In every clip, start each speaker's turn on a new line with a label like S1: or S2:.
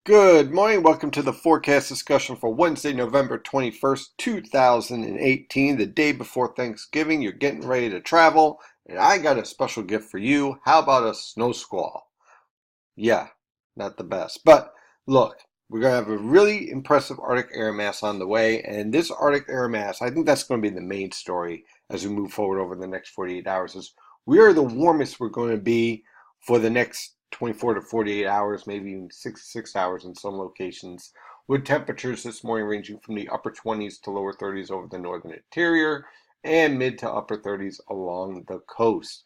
S1: Good morning. Welcome to the forecast discussion for Wednesday, November 21st, 2018, the day before Thanksgiving. You're getting ready to travel, and I got a special gift for you. How about a snow squall? Yeah, not the best. But look, we're going to have a really impressive Arctic air mass on the way, and this Arctic air mass, I think that's going to be the main story as we move forward over the next 48 hours, is we are the warmest we're going to be for the next 24 to 48 hours, maybe even 66 hours in some locations, with temperatures this morning ranging from the upper 20s to lower 30s over the northern interior and mid to upper 30s along the coast.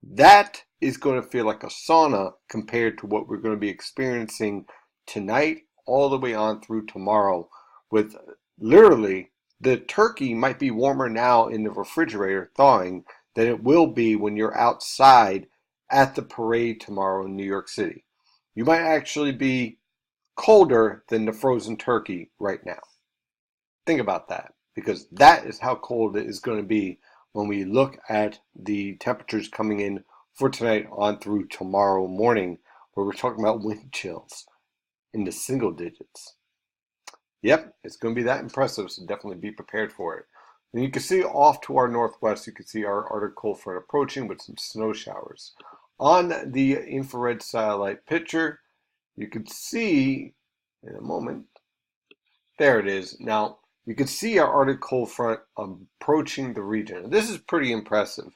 S1: That is going to feel like a sauna compared to what we're going to be experiencing tonight all the way on through tomorrow, with literally the turkey might be warmer now in the refrigerator thawing than it will be when you're outside at the parade tomorrow in New York City. You might actually be colder than the frozen turkey right now. Think about that, because that is how cold it is going to be when we look at the temperatures coming in for tonight on through tomorrow morning, where we're talking about wind chills in the single digits. Yep, it's going to be that impressive, so definitely be prepared for it. And you can see off to our northwest, you can see our Arctic cold front approaching with some snow showers. On the infrared satellite picture, you can see, in a moment, there it is. Now, you can see our Arctic cold front approaching the region. This is pretty impressive.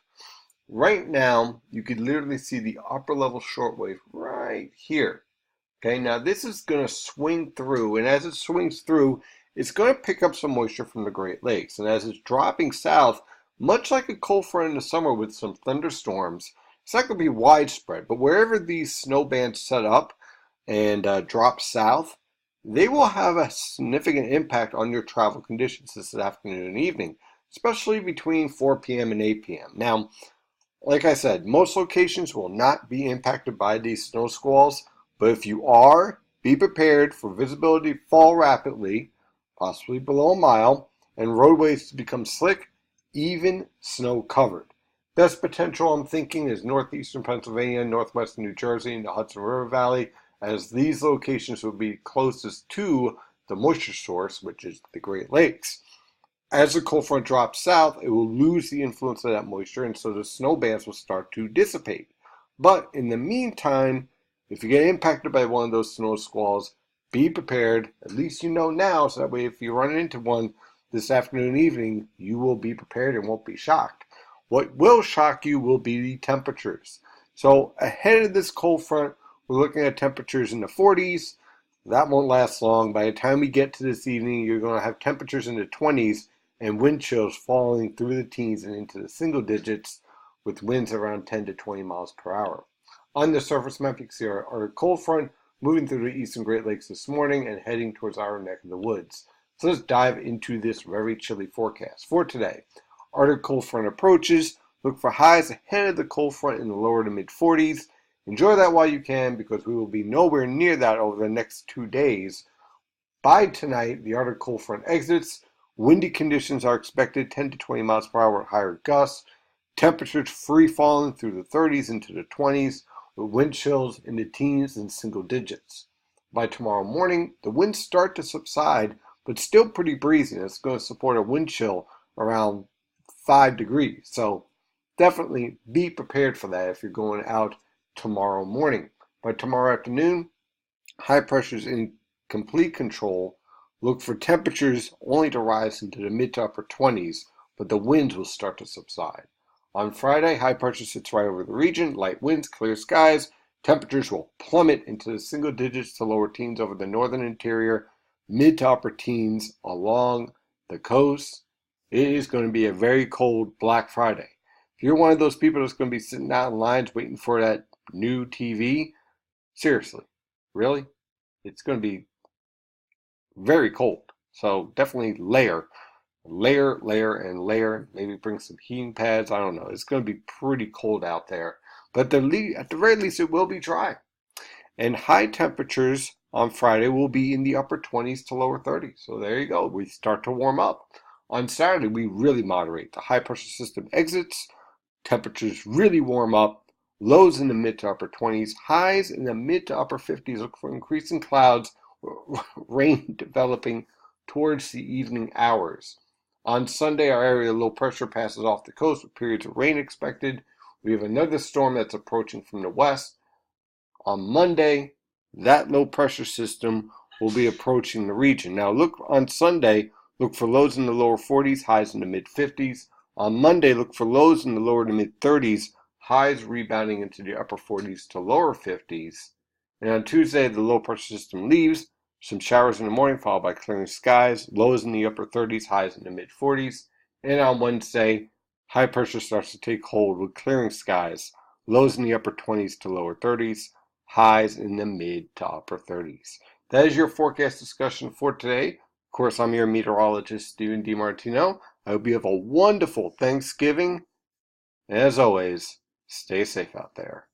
S1: Right now, you could literally see the upper level shortwave right here. Okay, now this is going to swing through, and as it swings through, it's going to pick up some moisture from the Great Lakes. And as it's dropping south, much like a cold front in the summer with some thunderstorms, it's not going to be widespread, but wherever these snow bands set up and drop south, they will have a significant impact on your travel conditions this afternoon and evening, especially between 4 p.m. and 8 p.m. Now, like I said, most locations will not be impacted by these snow squalls, but if you are, be prepared for visibility to fall rapidly, possibly below a mile, and roadways to become slick, even snow covered. Best potential I'm thinking is northeastern Pennsylvania, northwestern New Jersey, and the Hudson River Valley, as these locations will be closest to the moisture source, which is the Great Lakes. As the cold front drops south, it will lose the influence of that moisture, and so the snow bands will start to dissipate. But in the meantime, if you get impacted by one of those snow squalls, be prepared. At least you know now, so that way if you run into one this afternoon and evening, you will be prepared and won't be shocked. What will shock you will be the temperatures. So ahead of this cold front, we're looking at temperatures in the 40s. That won't last long. By the time we get to this evening, you're going to have temperatures in the 20s and wind chills falling through the teens and into the single digits with winds around 10 to 20 miles per hour. On the surface map, you can see our cold front moving through the eastern Great Lakes this morning and heading towards our neck of the woods. So let's dive into this very chilly forecast for today. Arctic cold front approaches. Look for highs ahead of the cold front in the lower to mid 40s. Enjoy that while you can, because we will be nowhere near that over the next 2 days. By tonight, the Arctic cold front exits. Windy conditions are expected, 10 to 20 miles per hour, higher gusts. Temperatures free falling through the 30s into the 20s, with wind chills in the teens and single digits. By tomorrow morning, the winds start to subside, but still pretty breezy. It's going to support a wind chill around 5 degrees. So definitely be prepared for that if you're going out tomorrow morning. By tomorrow afternoon, high pressure's in complete control. Look for temperatures only to rise into the mid to upper 20s, but the winds will start to subside. On Friday, high pressure sits right over the region, light winds, clear skies. Temperatures will plummet into the single digits to lower teens over the northern interior, mid to upper teens along the coast. It is going to be a very cold Black Friday. If you're one of those people that's going to be sitting out in lines waiting for that new TV, seriously, really? It's going to be very cold. So definitely layer, and layer. Maybe bring some heating pads. I don't know. It's going to be pretty cold out there. But at the very least, it will be dry. And high temperatures on Friday will be in the upper 20s to lower 30s. So there you go. We start to warm up. On Saturday, we really moderate. The high pressure system exits. Temperatures really warm up. Lows in the mid to upper 20s, highs in the mid to upper 50s. Look for increasing clouds, rain developing towards the evening hours. On Sunday, our area of low pressure passes off the coast with periods of rain expected. We have another storm that's approaching from the west. On Monday, that low pressure system will be approaching the region. Now look on Sunday, look for lows in the lower 40s, highs in the mid 50s. On Monday, look for lows in the lower to mid 30s, highs rebounding into the upper 40s to lower 50s. And on Tuesday, the low pressure system leaves. Some showers in the morning followed by clearing skies, lows in the upper 30s, highs in the mid 40s. And on Wednesday, high pressure starts to take hold with clearing skies, lows in the upper 20s to lower 30s, highs in the mid to upper 30s. That is your forecast discussion for today. Of course, I'm your meteorologist, Stephen DiMartino. I hope you have a wonderful Thanksgiving. And as always, stay safe out there.